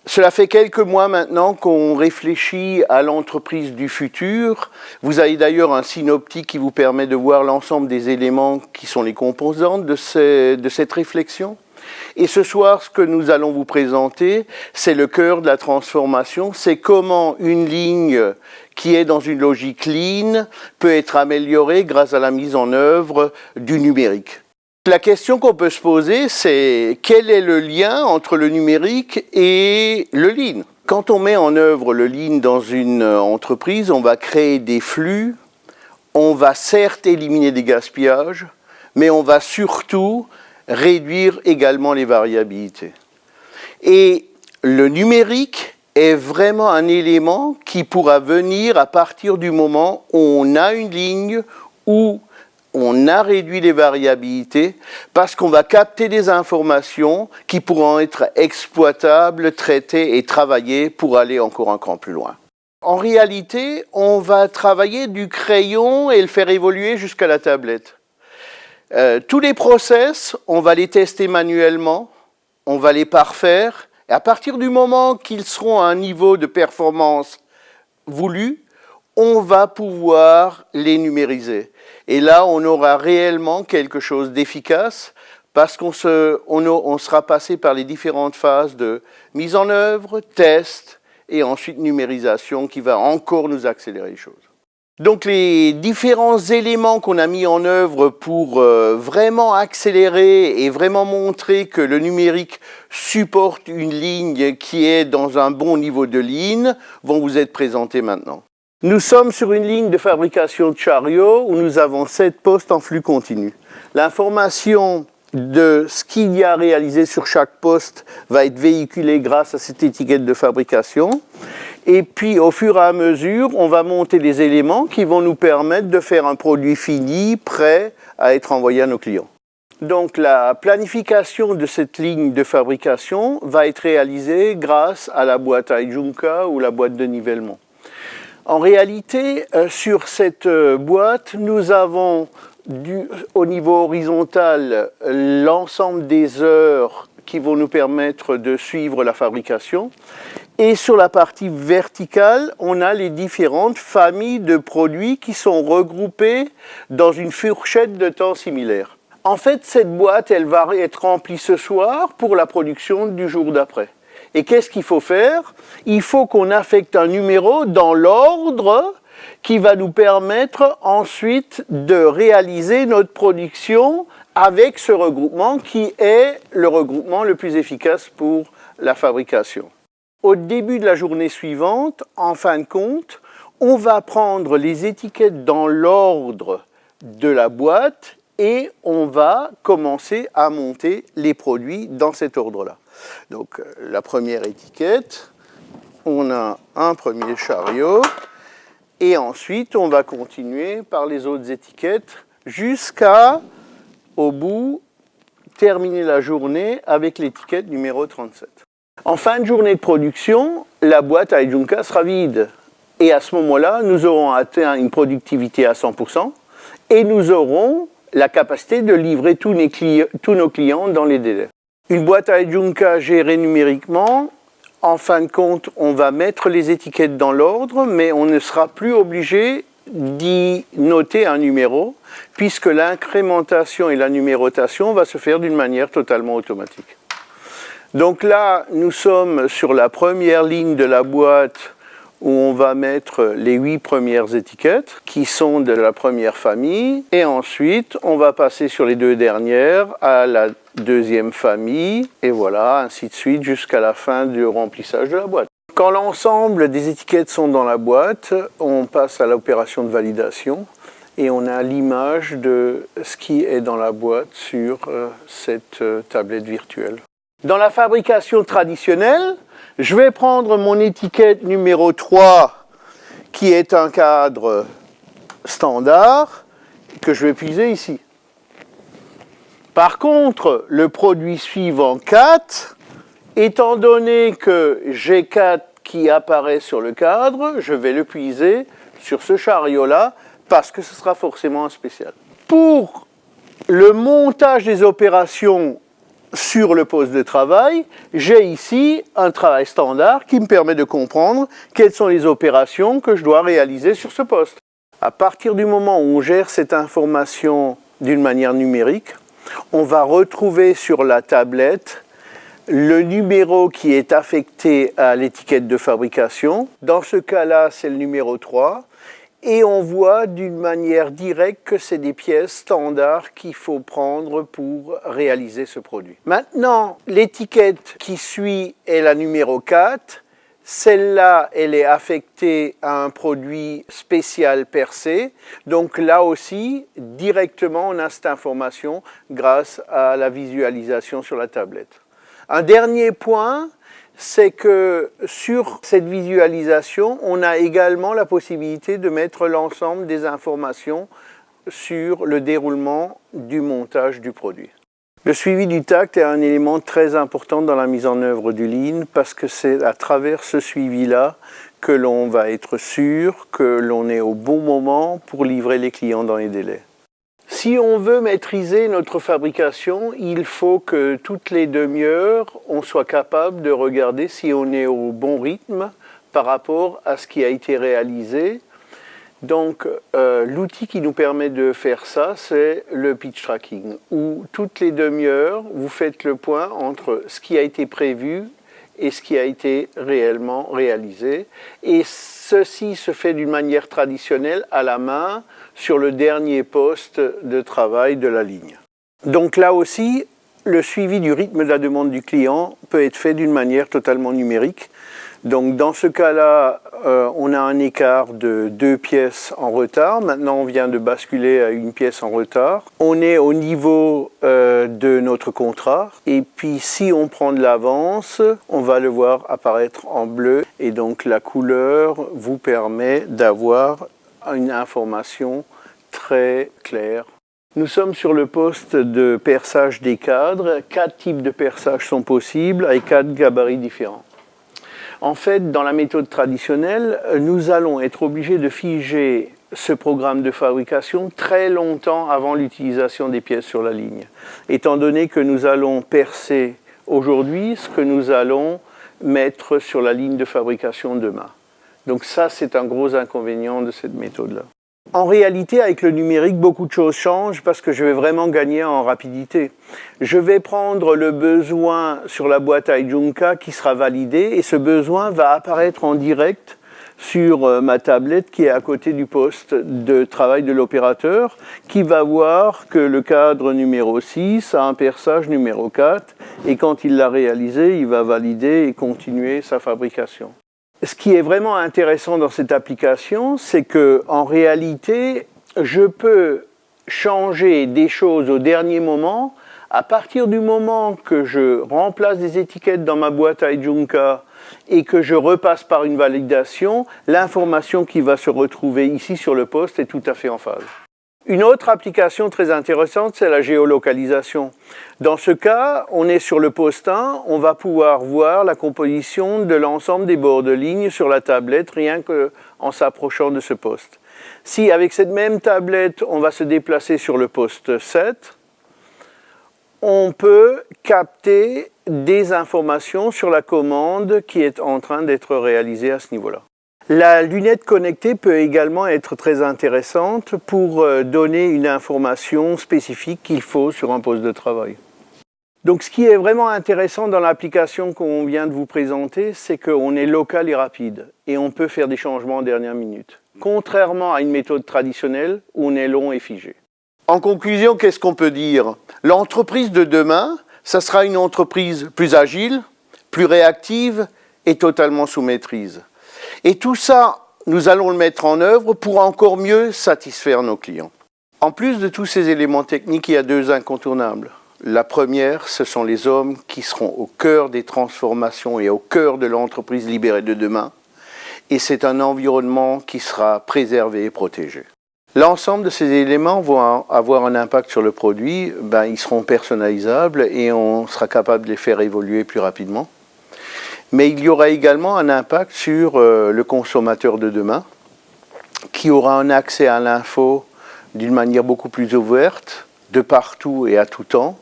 Cela fait quelques mois maintenant qu'on réfléchit à l'entreprise du futur. Vous avez d'ailleurs un synoptique qui vous permet de voir l'ensemble des éléments qui sont les composantes de cette réflexion. Et ce soir, ce que nous allons vous présenter, c'est le cœur de la transformation. C'est comment une ligne qui est dans une logique lean peut être améliorée grâce à la mise en œuvre du numérique. La question qu'on peut se poser, c'est quel est le lien entre le numérique et le lean? Quand on met en œuvre le lean dans une entreprise, on va créer des flux, on va certes éliminer des gaspillages, mais on va surtout réduire également les variabilités. Et le numérique est vraiment un élément qui pourra venir à partir du moment où on a une ligne où on a réduit les variabilités parce qu'on va capter des informations qui pourront être exploitables, traitées et travaillées pour aller encore un cran plus loin. En réalité, on va travailler du crayon et le faire évoluer jusqu'à la tablette. Tous les process, on va les tester manuellement, on va les parfaire, et à partir du moment qu'ils seront à un niveau de performance voulu, on va pouvoir les numériser. Et là, on aura réellement quelque chose d'efficace parce qu'on sera passé par les différentes phases de mise en œuvre, test et ensuite numérisation qui va encore nous accélérer les choses. Donc les différents éléments qu'on a mis en œuvre pour vraiment accélérer et vraiment montrer que le numérique supporte une ligne qui est dans un bon niveau de ligne vont vous être présentés maintenant. Nous sommes sur une ligne de fabrication de chariots où nous avons 7 postes en flux continu. L'information de ce qu'il y a réalisé sur chaque poste va être véhiculée grâce à cette étiquette de fabrication. Et puis, au fur et à mesure, on va monter des éléments qui vont nous permettre de faire un produit fini, prêt à être envoyé à nos clients. Donc, la planification de cette ligne de fabrication va être réalisée grâce à la boîte iJunka ou la boîte de nivellement. En réalité, sur cette boîte, nous avons au niveau horizontal l'ensemble des heures qui vont nous permettre de suivre la fabrication. Et sur la partie verticale, on a les différentes familles de produits qui sont regroupés dans une fourchette de temps similaire. En fait, cette boîte, elle va être remplie ce soir pour la production du jour d'après. Et qu'est-ce qu'il faut faire? Il faut qu'on affecte un numéro dans l'ordre qui va nous permettre ensuite de réaliser notre production avec ce regroupement qui est le regroupement le plus efficace pour la fabrication. Au début de la journée suivante, en fin de compte, on va prendre les étiquettes dans l'ordre de la boîte et on va commencer à monter les produits dans cet ordre-là. Donc la première étiquette, on a un premier chariot et ensuite on va continuer par les autres étiquettes jusqu'à, au bout, terminer la journée avec l'étiquette numéro 37. En fin de journée de production, la boîte iJunka sera vide. Et à ce moment-là, nous aurons atteint une productivité à 100% et nous aurons la capacité de livrer tous nos clients dans les délais. Une boîte iJunka gérée numériquement, en fin de compte, on va mettre les étiquettes dans l'ordre, mais on ne sera plus obligé d'y noter un numéro, puisque l'incrémentation et la numérotation va se faire d'une manière totalement automatique. Donc là, nous sommes sur la première ligne de la boîte où on va mettre les 8 premières étiquettes qui sont de la première famille. Et ensuite, on va passer sur les 2 dernières à la deuxième famille. Et voilà, ainsi de suite jusqu'à la fin du remplissage de la boîte. Quand l'ensemble des étiquettes sont dans la boîte, on passe à l'opération de validation. Et on a l'image de ce qui est dans la boîte sur cette tablette virtuelle. Dans la fabrication traditionnelle, je vais prendre mon étiquette numéro 3, qui est un cadre standard, que je vais puiser ici. Par contre, le produit suivant 4, étant donné que j'ai 4 qui apparaît sur le cadre, je vais le puiser sur ce chariot-là, parce que ce sera forcément un spécial. Pour le montage des opérations sur le poste de travail, j'ai ici un travail standard qui me permet de comprendre quelles sont les opérations que je dois réaliser sur ce poste. À partir du moment où on gère cette information d'une manière numérique, on va retrouver sur la tablette le numéro qui est affecté à l'étiquette de fabrication. Dans ce cas-là, c'est le numéro 3. Et on voit d'une manière directe que c'est des pièces standards qu'il faut prendre pour réaliser ce produit. Maintenant, l'étiquette qui suit est la numéro 4. Celle-là, elle est affectée à un produit spécial percé. Donc là aussi, directement, on a cette information grâce à la visualisation sur la tablette. Un dernier point, c'est que sur cette visualisation, on a également la possibilité de mettre l'ensemble des informations sur le déroulement du montage du produit. Le suivi du tact est un élément très important dans la mise en œuvre du Lean parce que c'est à travers ce suivi-là que l'on va être sûr que l'on est au bon moment pour livrer les clients dans les délais. Si on veut maîtriser notre fabrication, il faut que toutes les demi-heures, on soit capable de regarder si on est au bon rythme par rapport à ce qui a été réalisé. Donc, l'outil qui nous permet de faire ça, c'est le pitch tracking, où toutes les demi-heures, vous faites le point entre ce qui a été prévu et ce qui a été réellement réalisé. Et ceci se fait d'une manière traditionnelle, à la main, sur le dernier poste de travail de la ligne. Donc là aussi, le suivi du rythme de la demande du client peut être fait d'une manière totalement numérique. Donc dans ce cas-là, on a un écart de 2 pièces en retard. Maintenant, on vient de basculer à 1 pièce en retard. On est au niveau de notre contrat. Et puis, si on prend de l'avance, on va le voir apparaître en bleu. Et donc, la couleur vous permet d'avoir une information très claire. Nous sommes sur le poste de perçage des cadres. 4 types de perçage sont possibles avec 4 gabarits différents. En fait, dans la méthode traditionnelle, nous allons être obligés de figer ce programme de fabrication très longtemps avant l'utilisation des pièces sur la ligne, étant donné que nous allons percer aujourd'hui ce que nous allons mettre sur la ligne de fabrication demain. Donc ça, c'est un gros inconvénient de cette méthode-là. En réalité, avec le numérique, beaucoup de choses changent parce que je vais vraiment gagner en rapidité. Je vais prendre le besoin sur la boîte iJunka qui sera validé et ce besoin va apparaître en direct sur ma tablette qui est à côté du poste de travail de l'opérateur qui va voir que le cadre numéro 6 a un perçage numéro 4 et quand il l'a réalisé, il va valider et continuer sa fabrication. Ce qui est vraiment intéressant dans cette application, c'est qu'en réalité, je peux changer des choses au dernier moment. À partir du moment que je remplace des étiquettes dans ma boîte iJunka et que je repasse par une validation, l'information qui va se retrouver ici sur le poste est tout à fait en phase. Une autre application très intéressante, c'est la géolocalisation. Dans ce cas, on est sur le poste 1, on va pouvoir voir la composition de l'ensemble des bords de ligne sur la tablette, rien qu'en s'approchant de ce poste. Si avec cette même tablette, on va se déplacer sur le poste 7, on peut capter des informations sur la commande qui est en train d'être réalisée à ce niveau-là. La lunette connectée peut également être très intéressante pour donner une information spécifique qu'il faut sur un poste de travail. Donc ce qui est vraiment intéressant dans l'application qu'on vient de vous présenter, c'est qu'on est local et rapide et on peut faire des changements en dernière minute, contrairement à une méthode traditionnelle où on est long et figé. En conclusion, qu'est-ce qu'on peut dire? L'entreprise de demain, ça sera une entreprise plus agile, plus réactive et totalement sous maîtrise. Et tout ça, nous allons le mettre en œuvre pour encore mieux satisfaire nos clients. En plus de tous ces éléments techniques, il y a 2 incontournables. La première, ce sont les hommes qui seront au cœur des transformations et au cœur de l'entreprise libérée de demain. Et c'est un environnement qui sera préservé et protégé. L'ensemble de ces éléments vont avoir un impact sur le produit. Ils seront personnalisables et on sera capable de les faire évoluer plus rapidement. Mais il y aura également un impact sur le consommateur de demain, qui aura un accès à l'info d'une manière beaucoup plus ouverte, de partout et à tout temps.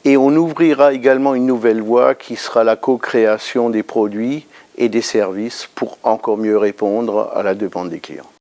Et on ouvrira également une nouvelle voie qui sera la co-création des produits et des services pour encore mieux répondre à la demande des clients.